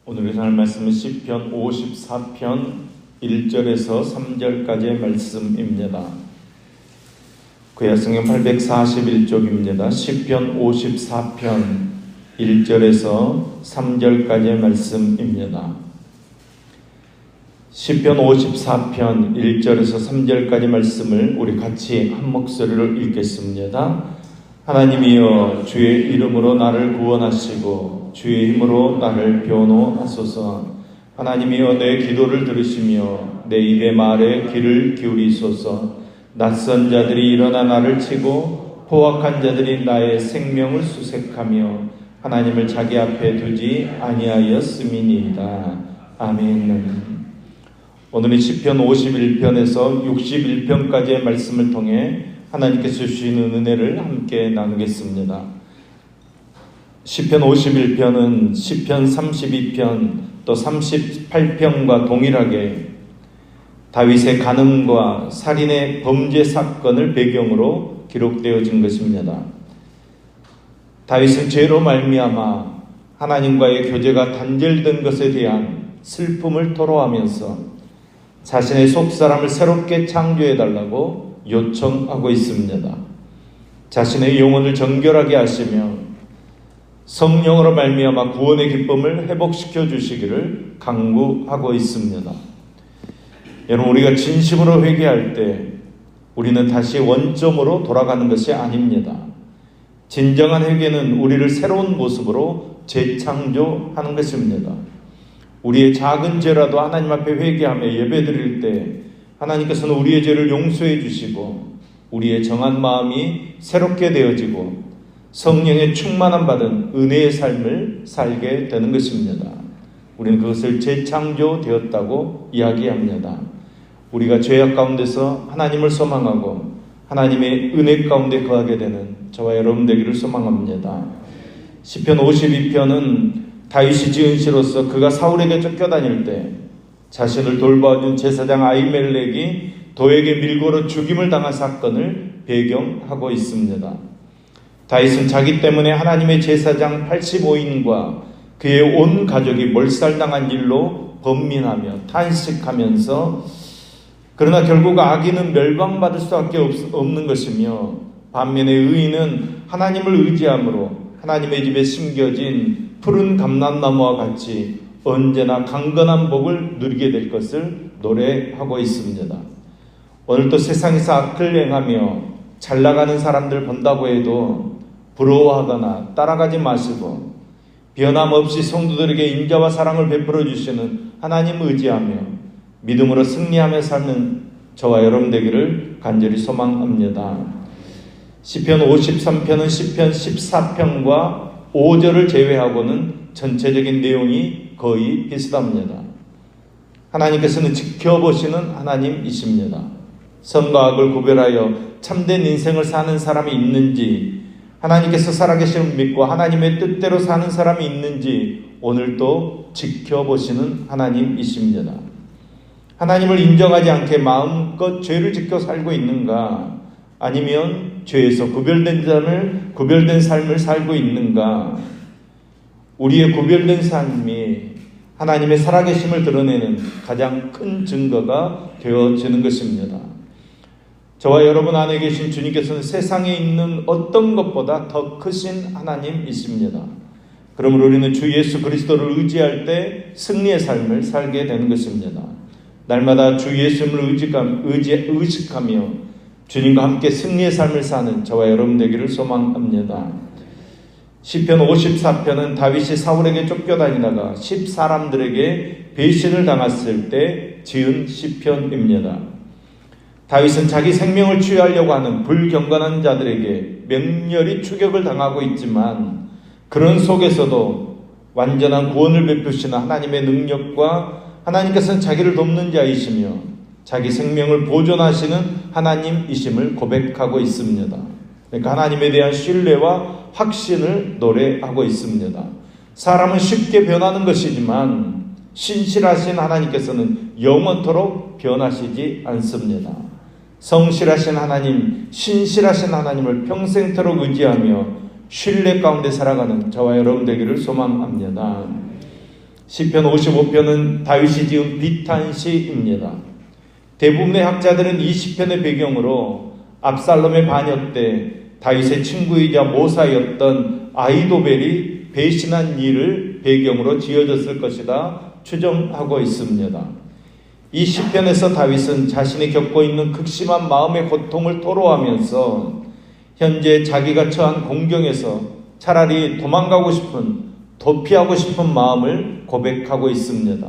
오늘 전할 말씀은 시편 54편 1절에서 3절까지의 말씀입니다. 구약성경 841쪽입니다. 시편 54편 1절에서 3절까지의 말씀입니다. 시편 54편 1절에서 3절까지 말씀을 우리 같이 한 목소리로 읽겠습니다. 하나님이여, 주의 이름으로 나를 구원하시고 주의 힘으로 나를 변호하소서. 하나님이여, 내 기도를 들으시며 내 입의 말에 귀를 기울이소서. 낯선 자들이 일어나 나를 치고 포악한 자들이 나의 생명을 수색하며 하나님을 자기 앞에 두지 아니하였음이니이다. 아멘. 오늘은 시편 51편에서 61편까지의 말씀을 통해 하나님께서 주시는 은혜를 함께 나누겠습니다. 시편 51편은 시편 32편 또 38편과 동일하게 다윗의 간음과 살인의 범죄 사건을 배경으로 기록되어진 것입니다. 다윗은 죄로 말미암아 하나님과의 교제가 단절된 것에 대한 슬픔을 토로하면서 자신의 속사람을 새롭게 창조해달라고 요청하고 있습니다. 자신의 영혼을 정결하게 하시며 성령으로 말미암아 구원의 기쁨을 회복시켜 주시기를 간구하고 있습니다. 여러분, 우리가 진심으로 회개할 때 우리는 다시 원점으로 돌아가는 것이 아닙니다. 진정한 회개는 우리를 새로운 모습으로 재창조하는 것입니다. 우리의 작은 죄라도 하나님 앞에 회개하며 예배드릴 때 하나님께서는 우리의 죄를 용서해 주시고 우리의 정한 마음이 새롭게 되어지고 성령의 충만함 받은 은혜의 삶을 살게 되는 것입니다. 우리는 그것을 재창조되었다고 이야기합니다. 우리가 죄악 가운데서 하나님을 소망하고 하나님의 은혜 가운데 거하게 되는 저와 여러분 되기를 소망합니다. 시편 52편은 다윗이 지은 시로서 그가 사울에게 쫓겨다닐 때 자신을 돌봐준 제사장 아히멜렉이 도에게 밀고로 죽임을 당한 사건을 배경하고 있습니다. 다윗은 자기 때문에 하나님의 제사장 85인과 그의 온 가족이 몰살당한 일로 번민하며 탄식하면서 그러나 결국 악인은 멸망받을 수밖에 없는 것이며 반면에 의인은 하나님을 의지함으로 하나님의 집에 심겨진 푸른 감람나무와 같이 언제나 강건한 복을 누리게 될 것을 노래하고 있습니다. 오늘도 세상에서 악을 행하며 잘 나가는 사람들 본다고 해도 부러워하거나 따라가지 마시고 변함없이 성도들에게 인자와 사랑을 베풀어 주시는 하나님 의지하며 믿음으로 승리하며 사는 저와 여러분 되기를 간절히 소망합니다. 시편 53편은 시편 14편과 5절을 제외하고는 전체적인 내용이 거의 비슷합니다. 하나님께서는 지켜보시는 하나님이십니다. 선과 악을 구별하여 참된 인생을 사는 사람이 있는지, 하나님께서 살아계심을 믿고 하나님의 뜻대로 사는 사람이 있는지 오늘도 지켜보시는 하나님이십니다. 하나님을 인정하지 않게 마음껏 죄를 지켜 살고 있는가, 아니면 죄에서 구별된 삶을 살고 있는가. 우리의 구별된 삶이 하나님의 살아계심을 드러내는 가장 큰 증거가 되어지는 것입니다. 저와 여러분 안에 계신 주님께서는 세상에 있는 어떤 것보다 더 크신 하나님이십니다. 그러므로 우리는 주 예수 그리스도를 의지할 때 승리의 삶을 살게 되는 것입니다. 날마다 주 예수님을 의식하며 주님과 함께 승리의 삶을 사는 저와 여러분 되기를 소망합니다. 시편 54편은 다윗이 사울에게 쫓겨다니다가 10사람들에게 배신을 당했을 때 지은 시편입니다. 다윗은 자기 생명을 취하려고 하는 불경건한 자들에게 맹렬히 추격을 당하고 있지만 그런 속에서도 완전한 구원을 베푸시는 하나님의 능력과 하나님께서는 자기를 돕는 자이시며 자기 생명을 보존하시는 하나님이심을 고백하고 있습니다. 그러니까 하나님에 대한 신뢰와 확신을 노래하고 있습니다. 사람은 쉽게 변하는 것이지만 신실하신 하나님께서는 영원토록 변하시지 않습니다. 성실하신 하나님, 신실하신 하나님을 평생토록 의지하며 신뢰 가운데 살아가는 저와 여러분 되기를 소망합니다. 시편 55편은 다윗이 지은 비탄시입니다. 대부분의 학자들은 이 시편의 배경으로 압살롬의 반역 때 다윗의 친구이자 모사였던 아히도벨이 배신한 일을 배경으로 지어졌을 것이다 추정하고 있습니다. 이 시편에서 다윗은 자신이 겪고 있는 극심한 마음의 고통을 토로하면서 현재 자기가 처한 공경에서 차라리 도망가고 싶은, 도피하고 싶은 마음을 고백하고 있습니다.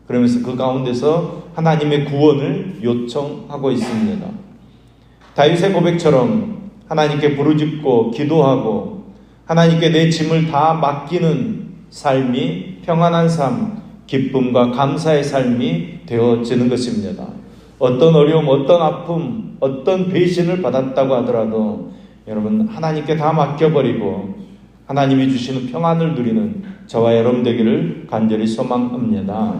그러면서 그 가운데서 하나님의 구원을 요청하고 있습니다. 다윗의 고백처럼 하나님께 부르짖고 기도하고 하나님께 내 짐을 다 맡기는 삶이 평안한 삶, 기쁨과 감사의 삶이 되어지는 것입니다. 어떤 어려움, 어떤 아픔, 어떤 배신을 받았다고 하더라도 여러분 하나님께 다 맡겨버리고 하나님이 주시는 평안을 누리는 저와 여러분 되기를 간절히 소망합니다.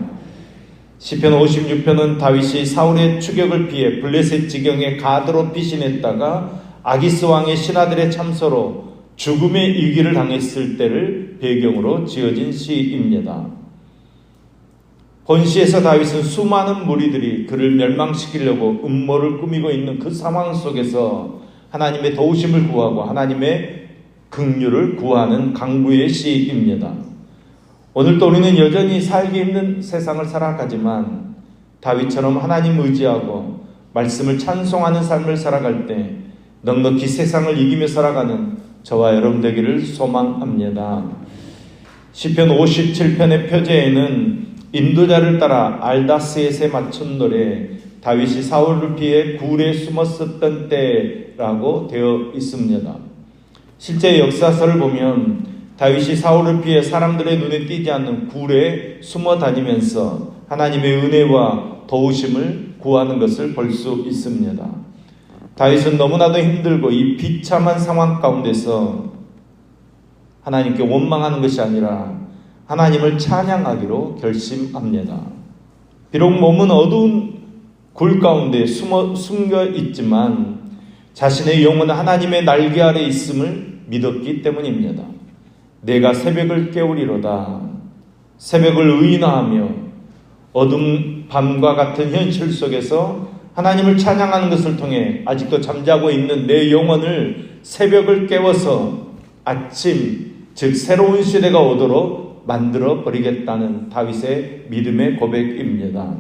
시편 56편은 다윗이 사울의 추격을 피해 블레셋 지경에 가드로 피신했다가 아기스 왕의 신하들의 참소로 죽음의 위기를 당했을 때를 배경으로 지어진 시입니다. 본시에서 다윗은 수많은 무리들이 그를 멸망시키려고 음모를 꾸미고 있는 그 상황 속에서 하나님의 도우심을 구하고 하나님의 긍휼을 구하는 강구의 시입니다. 오늘도 우리는 여전히 살기 힘든 세상을 살아가지만 다윗처럼 하나님 의지하고 말씀을 찬송하는 삶을 살아갈 때 넉넉히 세상을 이기며 살아가는 저와 여러분 되기를 소망합니다. 시편 57편의 표제에는 인도자를 따라 알다스엣에 맞춘 노래, 다윗이 사울을 피해 굴에 숨었었던 때라고 되어 있습니다. 실제 역사서를 보면 다윗이 사울을 피해 사람들의 눈에 띄지 않는 굴에 숨어 다니면서 하나님의 은혜와 도우심을 구하는 것을 볼 수 있습니다. 다윗은 너무나도 힘들고 이 비참한 상황 가운데서 하나님께 원망하는 것이 아니라 하나님을 찬양하기로 결심합니다. 비록 몸은 어두운 굴 가운데 숨겨 있지만 자신의 영혼은 하나님의 날개 아래 있음을 믿었기 때문입니다. 내가 새벽을 깨우리로다. 새벽을 의인화하며 어둠 밤과 같은 현실 속에서 하나님을 찬양하는 것을 통해 아직도 잠자고 있는 내 영혼을 새벽을 깨워서 아침, 즉 새로운 시대가 오도록 만들어 버리겠다는 다윗의 믿음의 고백입니다.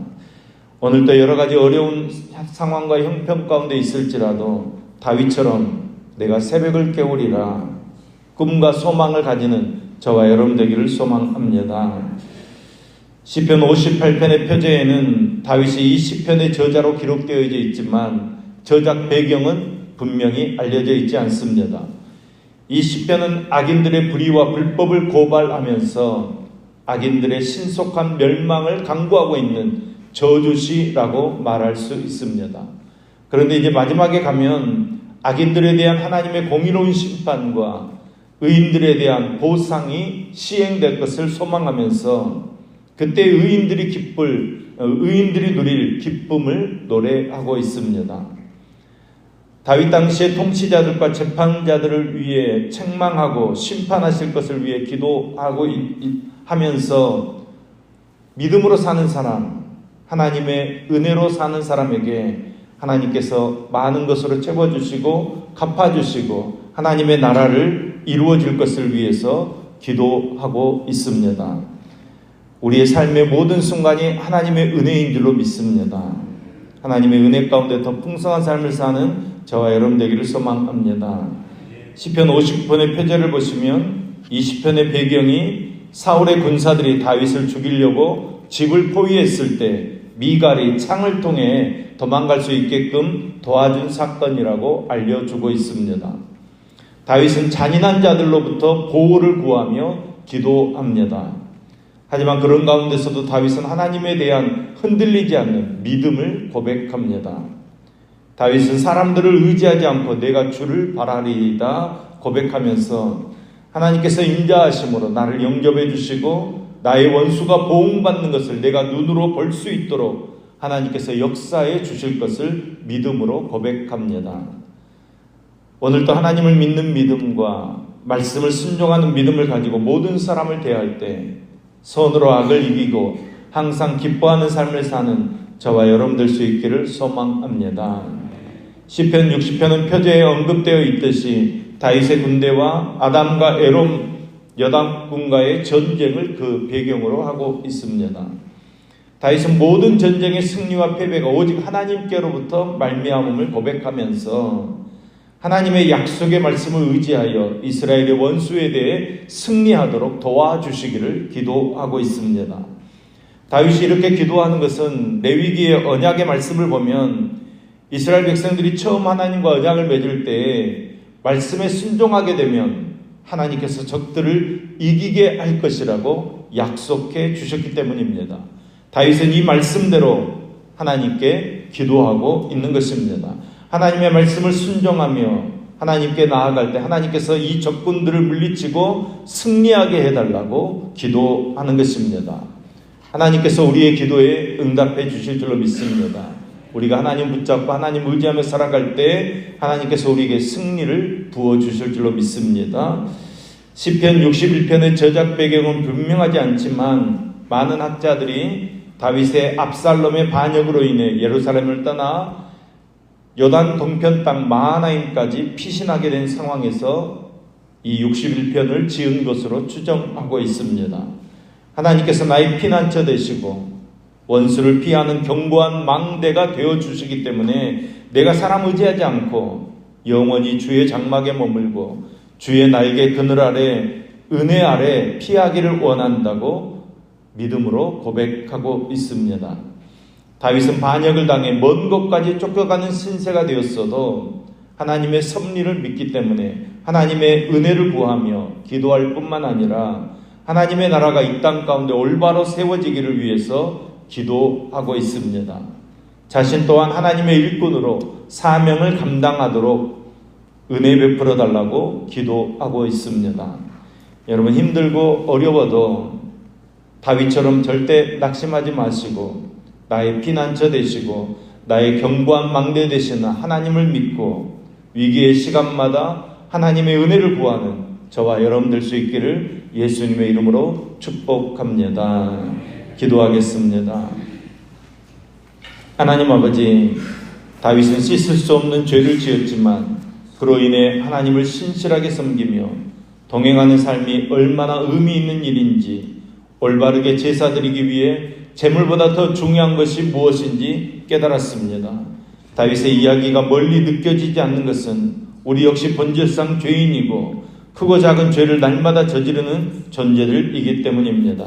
오늘도 여러 가지 어려운 상황과 형편 가운데 있을지라도 다윗처럼 내가 새벽을 깨우리라 꿈과 소망을 가지는 저와 여러분 되기를 소망합니다. 시편 58편의 표제에는 다윗이 이 시편의 저자로 기록되어 있지만 저작 배경은 분명히 알려져 있지 않습니다. 이 시편은 악인들의 불의와 불법을 고발하면서 악인들의 신속한 멸망을 강구하고 있는 저주시라고 말할 수 있습니다. 그런데 이제 마지막에 가면 악인들에 대한 하나님의 공의로운 심판과 의인들에 대한 보상이 시행될 것을 소망하면서 그때 의인들이 누릴 기쁨을 노래하고 있습니다. 다윗 당시의 통치자들과 재판자들을 위해 책망하고 심판하실 것을 위해 기도하고 하면서 믿음으로 사는 사람, 하나님의 은혜로 사는 사람에게 하나님께서 많은 것으로 채워주시고 갚아주시고 하나님의 나라를 이루어질 것을 위해서 기도하고 있습니다. 우리의 삶의 모든 순간이 하나님의 은혜인 줄로 믿습니다. 하나님의 은혜 가운데 더 풍성한 삶을 사는 저와 여러분 되기를 소망합니다. 시편 50편의 표제를 보시면 이 시편의 배경이 사울의 군사들이 다윗을 죽이려고 집을 포위했을 때 미갈이 창을 통해 도망갈 수 있게끔 도와준 사건이라고 알려주고 있습니다. 다윗은 잔인한 자들로부터 보호를 구하며 기도합니다. 하지만 그런 가운데서도 다윗은 하나님에 대한 흔들리지 않는 믿음을 고백합니다. 다윗은 사람들을 의지하지 않고 내가 주를 바라리이다 고백하면서 하나님께서 인자하심으로 나를 영접해 주시고 나의 원수가 보응받는 것을 내가 눈으로 볼 수 있도록 하나님께서 역사해 주실 것을 믿음으로 고백합니다. 오늘도 하나님을 믿는 믿음과 말씀을 순종하는 믿음을 가지고 모든 사람을 대할 때 손으로 악을 이기고 항상 기뻐하는 삶을 사는 저와 여러분 될 수 있기를 소망합니다. 시편 60편은 표제에 언급되어 있듯이 다윗의 군대와 아담과 에돔 여당군과의 전쟁을 그 배경으로 하고 있습니다. 다윗은 모든 전쟁의 승리와 패배가 오직 하나님께로부터 말미암음을 고백하면서 하나님의 약속의 말씀을 의지하여 이스라엘의 원수에 대해 승리하도록 도와주시기를 기도하고 있습니다. 다윗이 이렇게 기도하는 것은 레위기의 언약의 말씀을 보면 이스라엘 백성들이 처음 하나님과 언약을 맺을 때 말씀에 순종하게 되면 하나님께서 적들을 이기게 할 것이라고 약속해 주셨기 때문입니다. 다윗은 이 말씀대로 하나님께 기도하고 있는 것입니다. 하나님의 말씀을 순종하며 하나님께 나아갈 때 하나님께서 이 적군들을 물리치고 승리하게 해달라고 기도하는 것입니다. 하나님께서 우리의 기도에 응답해 주실 줄로 믿습니다. 우리가 하나님 붙잡고 하나님 의지하며 살아갈 때 하나님께서 우리에게 승리를 부어주실 줄로 믿습니다. 시편 61편의 저작 배경은 분명하지 않지만 많은 학자들이 다윗의 압살롬의 반역으로 인해 예루살렘을 떠나 요단 동편 땅 마하나임까지 피신하게 된 상황에서 이 61편을 지은 것으로 추정하고 있습니다. 하나님께서 나의 피난처 되시고 원수를 피하는 견고한 망대가 되어주시기 때문에 내가 사람 의지하지 않고 영원히 주의 장막에 머물고 주의 날개 그늘 아래 은혜 아래 피하기를 원한다고 믿음으로 고백하고 있습니다. 다윗은 반역을 당해 먼 곳까지 쫓겨가는 신세가 되었어도 하나님의 섭리를 믿기 때문에 하나님의 은혜를 구하며 기도할 뿐만 아니라 하나님의 나라가 이 땅 가운데 올바로 세워지기를 위해서 기도하고 있습니다. 자신 또한 하나님의 일꾼으로 사명을 감당하도록 은혜 베풀어 달라고 기도하고 있습니다. 여러분 힘들고 어려워도 다윗처럼 절대 낙심하지 마시고 나의 피난처 되시고 나의 견고한 망대 되시는 하나님을 믿고 위기의 시간마다 하나님의 은혜를 구하는 저와 여러분 될 수 있기를 예수님의 이름으로 축복합니다. 기도하겠습니다. 하나님 아버지, 다윗은 씻을 수 없는 죄를 지었지만 그로 인해 하나님을 신실하게 섬기며 동행하는 삶이 얼마나 의미 있는 일인지 올바르게 제사 드리기 위해 재물보다 더 중요한 것이 무엇인지 깨달았습니다. 다윗의 이야기가 멀리 느껴지지 않는 것은 우리 역시 본질상 죄인이고 크고 작은 죄를 날마다 저지르는 존재들이기 때문입니다.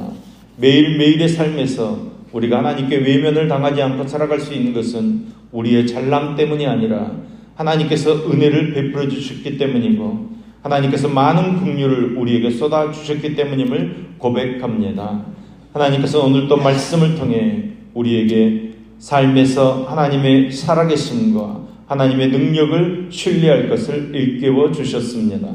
매일매일의 삶에서 우리가 하나님께 외면을 당하지 않고 살아갈 수 있는 것은 우리의 잘남 때문이 아니라 하나님께서 은혜를 베풀어 주셨기 때문이고 하나님께서 많은 긍휼을 우리에게 쏟아 주셨기 때문임을 고백합니다. 하나님께서 오늘도 말씀을 통해 우리에게 삶에서 하나님의 살아계심과 하나님의 능력을 신뢰할 것을 일깨워 주셨습니다.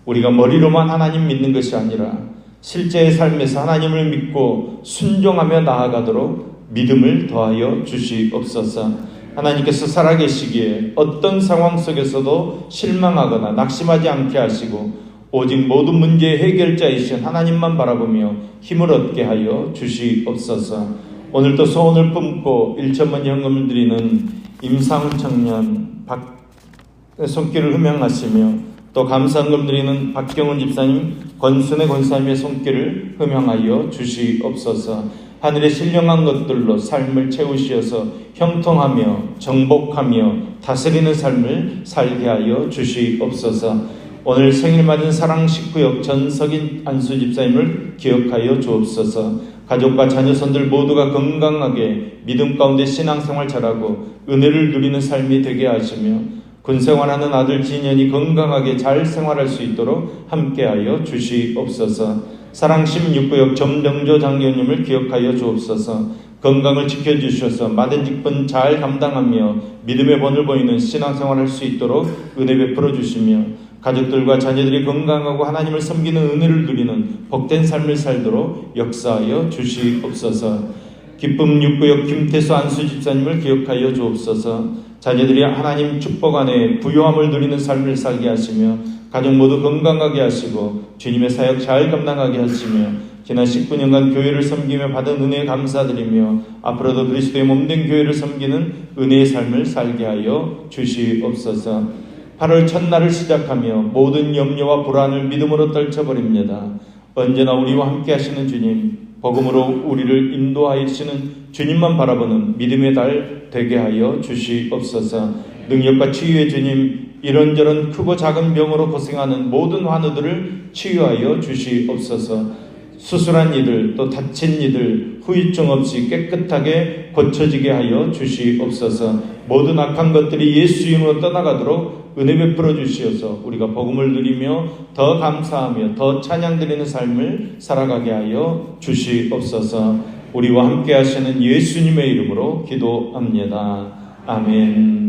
우리가 머리로만 하나님 믿는 것이 아니라 실제의 삶에서 하나님을 믿고 순종하며 나아가도록 믿음을 더하여 주시옵소서. 하나님께서 살아계시기에 어떤 상황 속에서도 실망하거나 낙심하지 않게 하시고 오직 모든 문제의 해결자이신 하나님만 바라보며 힘을 얻게 하여 주시옵소서. 오늘도 소원을 품고 1천만 현금을 드리는 임상훈 청년 손길을 흠양하시며 또 감사헌금 드리는 박경훈 집사님, 권순애 권사님의 손길을 흠양하여 주시옵소서. 하늘의 신령한 것들로 삶을 채우시어서 형통하며 정복하며 다스리는 삶을 살게 하여 주시옵소서. 오늘 생일 맞은 사랑 식구역 전석인 안수 집사님을 기억하여 주옵소서. 가족과 자녀손들 모두가 건강하게 믿음 가운데 신앙생활 잘하고 은혜를 누리는 삶이 되게 하시며 군생활하는 아들 진현이 건강하게 잘 생활할 수 있도록 함께하여 주시옵소서. 사랑 16구역 점정조 장로님을 기억하여 주옵소서. 건강을 지켜주셔서 맡은 직분 잘 감당하며 믿음의 본을 보이는 신앙생활을 할 수 있도록 은혜 베풀어 주시며 가족들과 자녀들이 건강하고 하나님을 섬기는 은혜를 누리는 복된 삶을 살도록 역사하여 주시옵소서. 기쁨 6구역 김태수 안수 집사님을 기억하여 주옵소서. 자녀들이 하나님 축복 안에 부요함을 누리는 삶을 살게 하시며 가족 모두 건강하게 하시고 주님의 사역 잘 감당하게 하시며 지난 19년간 교회를 섬기며 받은 은혜에 감사드리며 앞으로도 그리스도의 몸된 교회를 섬기는 은혜의 삶을 살게 하여 주시옵소서. 8월 첫날을 시작하며 모든 염려와 불안을 믿음으로 떨쳐버립니다. 언제나 우리와 함께 하시는 주님, 복음으로 우리를 인도하시는 주님만 바라보는 믿음의 달 되게 하여 주시옵소서. 능력과 치유의 주님, 이런저런 크고 작은 병으로 고생하는 모든 환우들을 치유하여 주시옵소서. 수술한 이들, 또 다친 이들 후유증 없이 깨끗하게 고쳐지게 하여 주시옵소서. 모든 악한 것들이 예수 이름으로 떠나가도록 은혜 베풀어 주시어서 우리가 복음을 누리며 더 감사하며 더 찬양드리는 삶을 살아가게 하여 주시옵소서. 우리와 함께 하시는 예수님의 이름으로 기도합니다. 아멘.